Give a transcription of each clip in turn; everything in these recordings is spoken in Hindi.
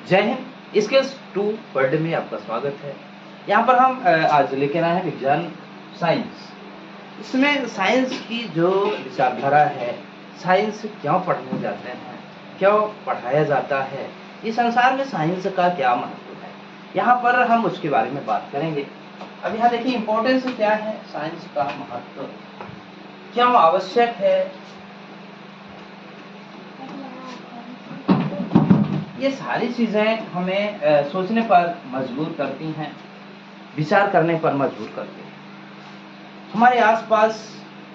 जय हिंद। स्किल्स 2 वर्ल्ड में आपका स्वागत है। यहाँ पर हम आज लेकर आए हैं विज्ञान साइंस। इसमें साइंस की जो विचारधारा है, साइंस क्यों पढ़ने जाते हैं, क्यों पढ़ाया जाता है, इस संसार में साइंस का क्या महत्व है, यहाँ पर हम उसके बारे में बात करेंगे। अब यहाँ देखिए इम्पोर्टेंस क्या है, साइंस का महत्व क्यों आवश्यक है, ये सारी चीजें हमें सोचने पर मजबूर करती हैं, विचार करने पर मजबूर करती हैं। हमारे आसपास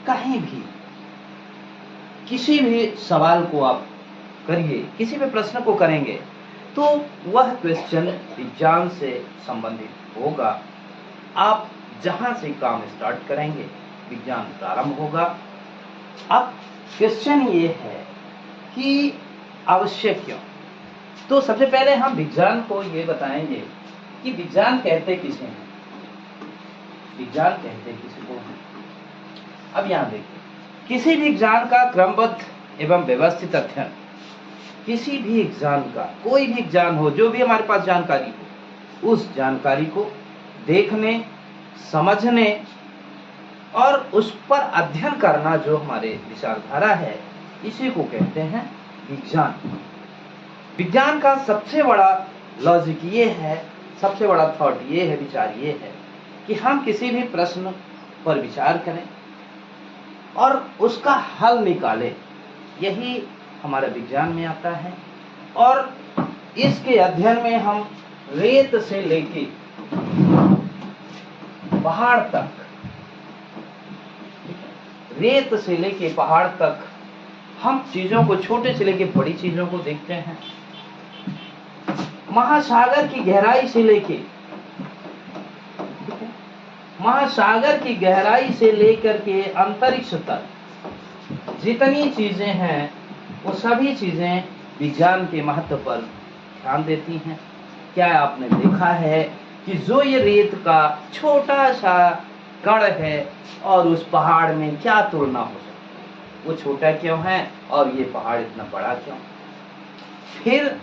कहीं भी किसी भी सवाल को आप करिए, किसी भी प्रश्न को करेंगे तो वह क्वेश्चन विज्ञान से संबंधित होगा। आप जहां से काम स्टार्ट करेंगे विज्ञान प्रारंभ होगा। अब क्वेश्चन ये है कि आवश्यक क्यों। तो सबसे पहले हम विज्ञान को ये बताएंगे कि विज्ञान कहते किसे हैं, विज्ञान कहते किसी को हैं। अब यहाँ देखिए, किसी भी ज्ञान का क्रमबद्ध एवं व्यवस्थित अध्ययन, किसी भी ज्ञान का, कोई भी ज्ञान हो, जो भी हमारे पास जानकारी हो, उस जानकारी को देखने, समझने और उस पर अध्ययन करना जो हमारे विचारधारा है, इसी को कहते हैं विज्ञान। विज्ञान का सबसे बड़ा लॉजिक ये है, सबसे बड़ा थॉट ये है, विचार ये है कि हम किसी भी प्रश्न पर विचार करें और उसका हल निकालें। यही हमारा विज्ञान में आता है। और इसके अध्ययन में हम रेत से लेके पहाड़ तक, रेत से लेके पहाड़ तक हम चीजों को, छोटे से लेके बड़ी चीजों को देखते हैं। महासागर की गहराई से लेके, महासागर की गहराई से लेकर के अंतरिक्ष तक जितनी चीजें हैं, वो सभी चीजें विज्ञान के महत्व पर ध्यान देती हैं। क्या आपने देखा है कि जो ये रेत का छोटा सा कण है और उस पहाड़ में क्या तुलना हो सकती है, वो छोटा क्यों है और ये पहाड़ इतना बड़ा क्यों। फिर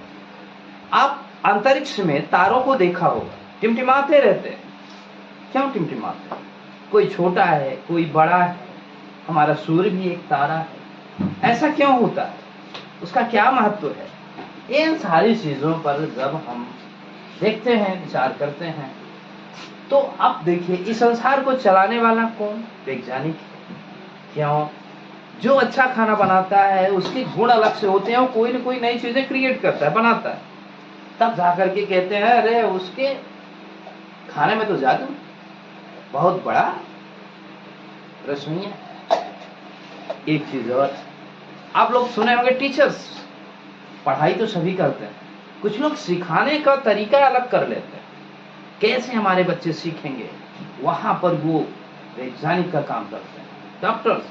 आप अंतरिक्ष में तारों को देखा होगा, टिमटिमाते रहते हैं। क्यों टिमटिमाते हैं? कोई छोटा है, कोई बड़ा है। हमारा सूर्य भी एक तारा है। ऐसा क्यों होता है, उसका क्या महत्व है? इन सारी चीजों पर जब हम देखते हैं, विचार करते हैं, तो अब देखिए इस संसार को चलाने वाला कौन? वैज्ञानिक है। क्यों? जो अच्छा खाना बनाता है उसके गुण अलग से होते हैं, वो कोई ना कोई नई चीजें क्रिएट करता है, बनाता है। तब जाकर के कहते हैं अरे उसके खाने में तो जादू, बहुत बड़ा रसोइया। एक चीज और, आप लोग सुने होंगे टीचर्स, पढ़ाई तो सभी करते हैं, कुछ लोग सिखाने का तरीका अलग कर लेते हैं। कैसे हमारे बच्चे सीखेंगे, वहां पर वो वैज्ञानिक का काम करते हैं। डॉक्टर्स,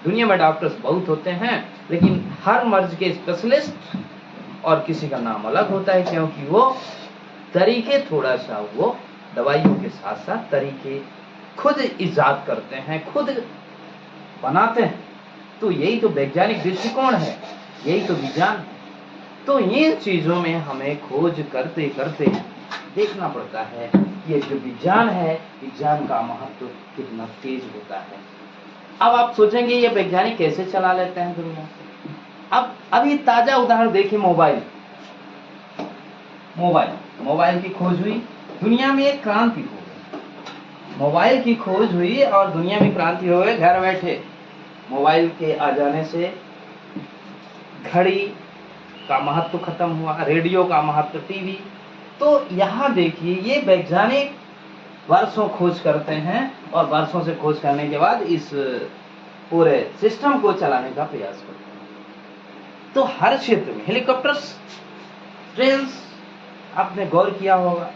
दुनिया में डॉक्टर्स बहुत होते हैं, लेकिन हर मर्ज के स्पेशलिस्ट और किसी का नाम अलग होता है, क्योंकि वो तरीके, थोड़ा सा वो दवाइयों के साथ साथ तरीके खुद इजाद करते हैं, खुद बनाते हैं। तो यही तो वैज्ञानिक दृष्टिकोण है, यही तो विज्ञान है। तो ये चीजों में हमें खोज करते करते देखना पड़ता है ये जो विज्ञान है, विज्ञान का महत्व कितना तेज होता है। अब आप सोचेंगे ये वैज्ञानिक कैसे चला लेते हैं दुनिया से। अब अभी ताजा उदाहरण देखिए, मोबाइल की खोज हुई, दुनिया में एक क्रांति हो गई। मोबाइल की खोज हुई और दुनिया में क्रांति हो गई। घर बैठे मोबाइल के आ जाने से घड़ी का महत्व खत्म हुआ, रेडियो का महत्व, टीवी। तो यहाँ देखिए ये वैज्ञानिक वर्षों खोज करते हैं और वर्षों से खोज करने के बाद इस पूरे सिस्टम को चलाने का प्रयास करते हैं। तो हर क्षेत्र में हेलीकॉप्टर्स, ट्रेन, आपने गौर किया होगा,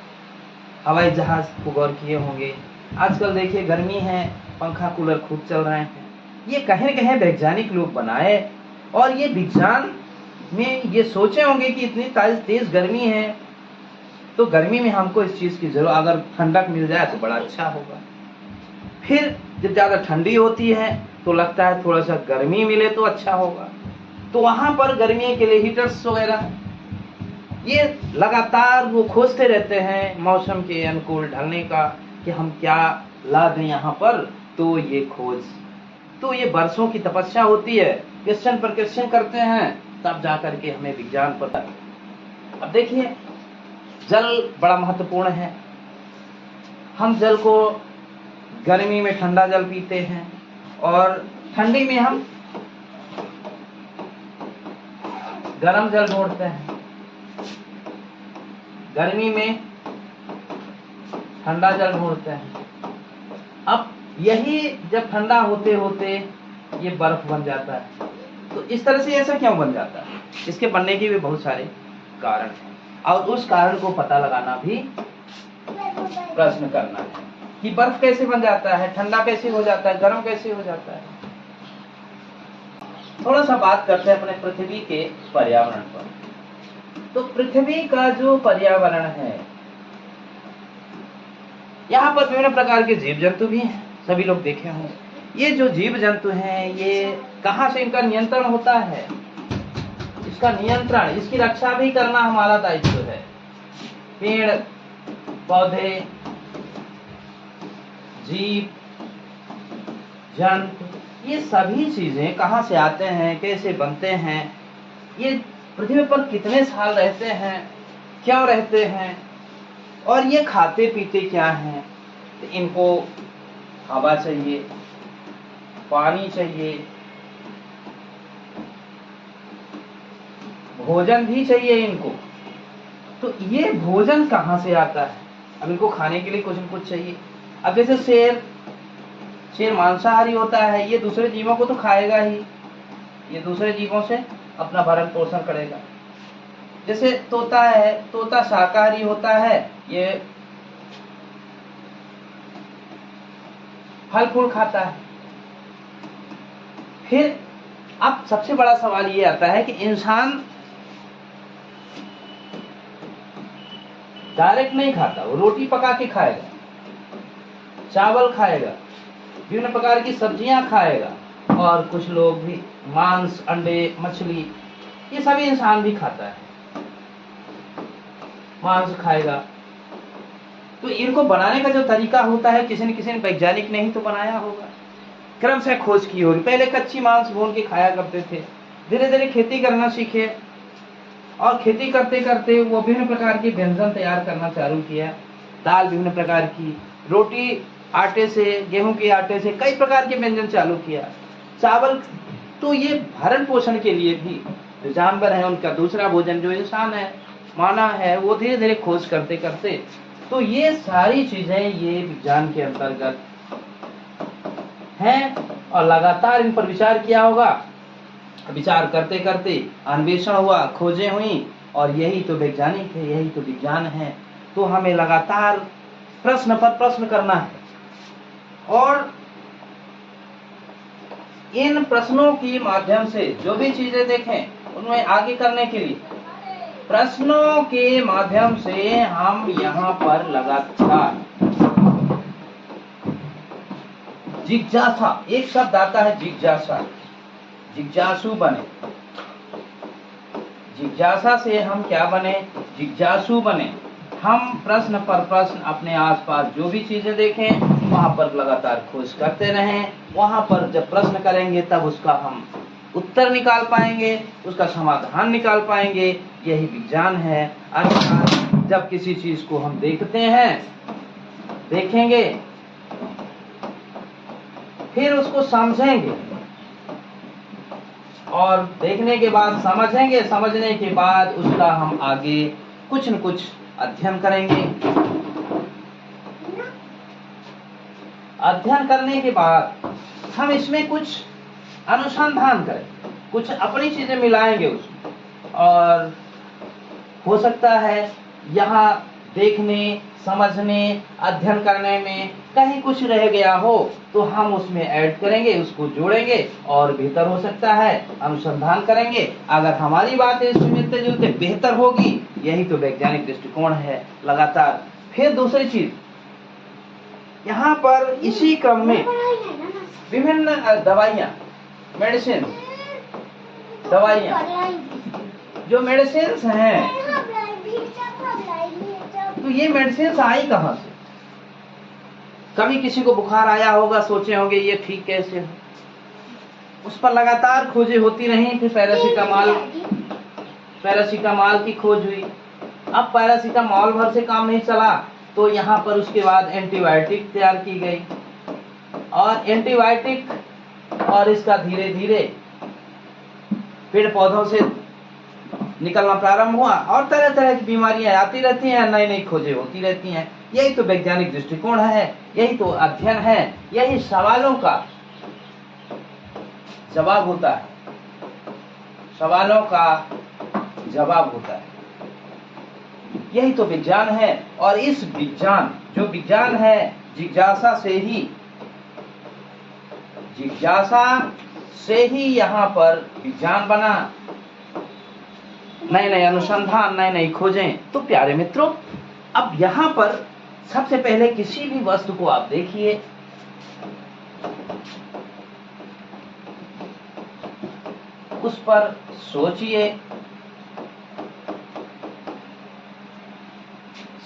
हवाई जहाज को गौर किए होंगे। आजकल देखिए गर्मी है, पंखा कूलर खूब चल रहे हैं। ये कहीं न कहीं वैज्ञानिक लोग बनाए, और ये विज्ञान में ये सोचे होंगे कि इतनी तेज गर्मी है, तो गर्मी में हमको इस चीज की जरूरत, अगर ठंडक मिल जाए तो बड़ा अच्छा होगा। फिर जब ज्यादा ठंडी होती है तो लगता है थोड़ा सा गर्मी मिले तो अच्छा होगा, तो वहां पर गर्मी के लिए हीटर्स वगैरह ये लगातार वो खोजते रहते हैं मौसम के अनुकूल ढलने का कि हम क्या ला दें यहाँ पर। तो ये खोज, तो ये वर्षों की तपस्या होती है, क्वेश्चन पर क्वेश्चन करते हैं, तब जाकर के हमें विज्ञान पता है। अब देखिए, जल बड़ा महत्वपूर्ण है। हम जल को गर्मी में ठंडा जल पीते हैं और ठंडी में हम गर्म जल ढूंढते हैं, गर्मी में ठंडा जल ढूंढते हैं। अब यही जब ठंडा होते होते ये बर्फ बन जाता है। तो इस तरह से ऐसा क्यों बन जाता है? इसके बनने के भी बहुत सारे कारण हैं और उस कारण को पता लगाना भी प्रश्न करना है कि बर्फ कैसे बन जाता है, ठंडा कैसे हो जाता है, गर्म कैसे हो जाता है। थोड़ा सा बात करते हैं अपने पृथ्वी के पर्यावरण पर। तो पृथ्वी का जो पर्यावरण है, यहाँ पर विभिन्न प्रकार के जीव जंतु भी हैं, सभी लोग देखे होंगे। ये जो जीव जंतु हैं, ये कहाँ से इनका नियंत्रण होता है? इसका नियंत्रण, इसकी रक्षा भी करना हमारा दायित्व है। पेड़ पौधे, जीव जंतु, ये सभी चीजें कहाँ से आते हैं, कैसे बनते हैं, ये पृथ्वी पर कितने साल रहते हैं, क्यों रहते हैं, और ये खाते पीते क्या हैं। तो इनको हवा चाहिए, पानी चाहिए, भोजन भी चाहिए इनको। तो ये भोजन कहाँ से आता है? अब इनको खाने के लिए कुछ न कुछ चाहिए। अब जैसे शेर मांसाहारी होता है, ये दूसरे जीवों को तो खाएगा ही, ये दूसरे जीवों से अपना भरण पोषण करेगा। जैसे तोता है, तोता शाकाहारी होता है, ये फल फूल खाता है। फिर अब सबसे बड़ा सवाल ये आता है कि इंसान डायरेक्ट नहीं खाता, वो रोटी पका के खाएगा, चावल खाएगा, विभिन्न प्रकार की सब्जियां खाएगा, और कुछ लोग भी मांस, अंडे, मछली, ये सभी इंसान भी खाता है, मांस खाएगा। तो इनको बनाने का जो तरीका होता है, किसी न किसी वैज्ञानिक ने ही तो बनाया होगा, क्रम से खोज की होगी। पहले कच्ची मांस भून के खाया करते थे, धीरे धीरे खेती करना सीखे, और खेती करते करते वो विभिन्न प्रकार के व्यंजन तैयार करना चालू किया। दाल विभिन्न प्रकार की, रोटी आटे से, गेहूं के आटे से, कई प्रकार के व्यंजन चालू किया। चावल तो ये भरण पोषण के लिए भी, जो जानवर है उनका दूसरा भोजन जो इंसान है माना है, वो धीरे धीरे खोज करते करते, तो ये सारी चीजें ये विज्ञान के अंतर्गत हैं और लगातार इन पर विचार किया होगा। विचार करते करते अन्वेषण हुआ, खोजें हुई, और यही तो वैज्ञानिक है, यही तो विज्ञान है। तो हमें लगातार प्रश्न पर प्रश्न करना है, और इन प्रश्नों के माध्यम से जो भी चीजें देखें उनमें आगे करने के लिए प्रश्नों के माध्यम से हम यहाँ पर लगातार जिज्ञासा, एक शब्द आता है जिज्ञासा, जिज्ञासु बने। जिज्ञासा से हम क्या बने? जिज्ञासु बने। हम प्रश्न पर प्रश्न अपने आसपास जो भी चीजें देखें वहां पर लगातार खोज करते रहें। वहां पर जब प्रश्न करेंगे तब उसका हम उत्तर निकाल पाएंगे, उसका समाधान निकाल पाएंगे। यही विज्ञान है। अर्थात जब किसी चीज को हम देखते हैं, देखेंगे, फिर उसको समझेंगे, और देखने के बाद समझेंगे, समझने के बाद उसका हम आगे कुछ न कुछ अध्ययन करेंगे। अध्ययन करने के बाद हम इसमें कुछ अनुसंधान करें, कुछ अपनी चीजें मिलाएंगे उसमें, और हो सकता है यहाँ देखने, समझने, अध्ययन करने में कहीं कुछ रह गया हो तो हम उसमें ऐड करेंगे, उसको जोड़ेंगे, और बेहतर हो सकता है अनुसंधान करेंगे। अगर हमारी बात इसमें मिलते जुलते बेहतर होगी, यही तो वैज्ञानिक दृष्टिकोण है लगातार। फिर दूसरी चीज, यहाँ पर इसी क्रम में विभिन्न दवाइयाँ, मेडिसिन, दवाइयाँ, जो मेडिसिन हैं तो ये मेडिसिन आई कहां से? कभी किसी को बुखार आया होगा, सोचे होंगे ये ठीक कैसे हो, उस पर लगातार खोजें होती रही। फिर पैरासीटामॉल की खोज हुई। अब पैरासीटामॉल भर से काम नहीं चला तो यहाँ पर उसके बाद एंटीबायोटिक तैयार की गई, और एंटीबायोटिक और इसका धीरे धीरे पेड़ पौधों से निकलना प्रारंभ हुआ, और तरह तरह की बीमारियां आती रहती हैं, नई नई खोजें होती रहती हैं। यही तो वैज्ञानिक दृष्टिकोण है, यही तो अध्ययन है, यही सवालों का जवाब होता है, सवालों का जवाब होता है। यही तो विज्ञान है। और इस विज्ञान, जो विज्ञान है, जिज्ञासा से ही यहाँ पर विज्ञान बना, नए नए अनुसंधान, नई नई खोजें। तो प्यारे मित्रों, अब यहाँ पर सबसे पहले किसी भी वस्तु को आप देखिए, उस पर सोचिए,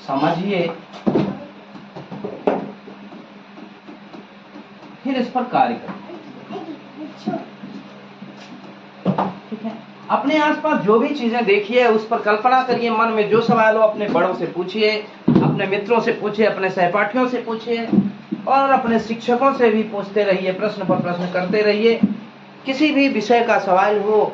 समझिए, फिर इस पर कार्य करिए। ठीक है, अपने आसपास जो भी चीजें देखिए उस पर कल्पना करिए, मन में जो सवाल हो अपने बड़ों से पूछिए, अपने मित्रों से पूछिए, अपने सहपाठियों से पूछिए, और अपने शिक्षकों से भी पूछते रहिए, प्रश्न पर प्रश्न करते रहिए। किसी भी विषय का सवाल हो,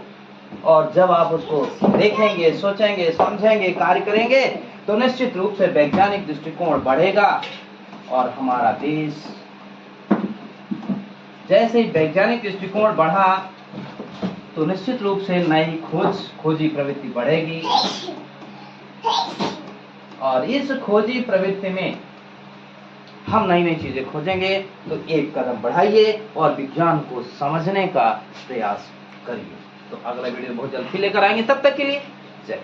और जब आप उसको देखेंगे, सोचेंगे, समझेंगे, कार्य करेंगे, तो निश्चित रूप से वैज्ञानिक दृष्टिकोण बढ़ेगा। और हमारा देश, जैसे ही वैज्ञानिक दृष्टिकोण बढ़ा तो निश्चित रूप से नई खोजी प्रवृत्ति बढ़ेगी, और इस खोजी प्रवृत्ति में हम नई नई चीजें खोजेंगे। तो एक कदम बढ़ाइए और विज्ञान को समझने का प्रयास करिए। तो अगला वीडियो बहुत जल्द फिर लेकर आएंगे, तब तक के लिए जय।